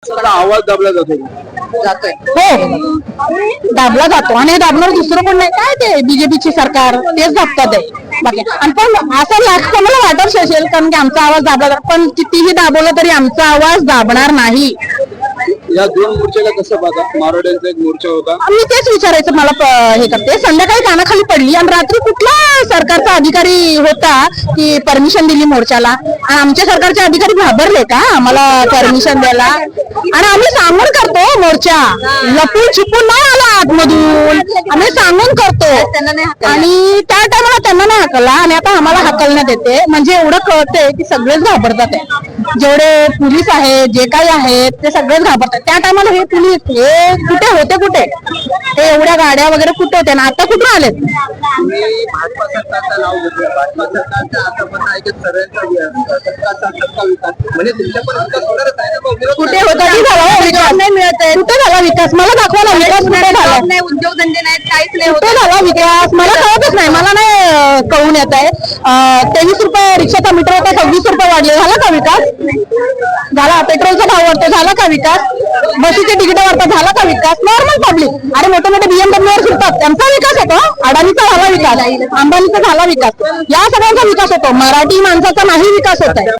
आवाज दाबला जातो जातोय हो, दाबला जातो आणि दाबणार दुसरं कोण नाही. काय ते बीजेपीची सरकार तेच दाबतात आहे बाकी. आणि पण असं लागतं मला वाटत असेल कारण की आमचा आवाज दाबला जातो, पण कितीही दाबवलं तरी आमचा आवाज दाबणार नाही. या दोन मोर्चाला कसं पाहता? मारोड्यांचा एक मोर्चा होता, मी तेच विचारायचं मला हे करते. संध्याकाळी कानाखाली पडली आणि रात्री कुठला सरकारचा अधिकारी होता की परमिशन दिली मोर्चाला? आणि आमच्या सरकारचे अधिकारी घाबरले का आम्हाला परमिशन द्यायला? आणि आम्ही सांगून करतो मोर्चा, लपून छिपून नाही आला आतमधून, आम्ही सांगून करतो. आणि त्या टायमाला त्यांना नाही हाकलला आणि आता आम्हाला हाकलण्यात येते. म्हणजे एवढं कळतंय की सगळेच घाबरतात आहे. जेवढे पोलीस आहेत जे काही आहेत ते सगळेच घाबरतात. त्या टायमाला हे पोलीस हे कुठे होते? कुठे हे एवढ्या गाड्या वगैरे कुठे होत्या ना आता कुठे आलेत? भाजपा सरकारचं नाव घेतलं. भाजपा सरकारचं आता म्हणणं आहे की सरकारचा विकास म्हणजे तुमच्या पण विकास होणारच आहे ना. कुठे होता की झाला हो विकास? नाही मिळत आहे. कुठे झाला विकास? मला दाखवा ना विकास कुठे झाला? नाही, उद्योगधंदे नाहीत, काहीच नाही. कुठे झाला विकास? मला कळतच नाही. मला नाही कळून येत आहे. 23 रुपये रिक्षाचा मीटर होता 26 रुपये वाढले. झाला का विकास? झाला. पेट्रोलचा भाव वाढतो, झाला का विकास? बसीचे तिकीट वाढतात, झाला का विकास? नॉर्मल पब्लिक अरे मोठे मोठे BMW वर फिरतात, त्यांचा विकास होतो. अडाणीचा झाला विकास, अंबानीचा झाला विकास, या सगळ्यांचा विकास होतो. मराठी माणसाचा नाही विकास होत आहे.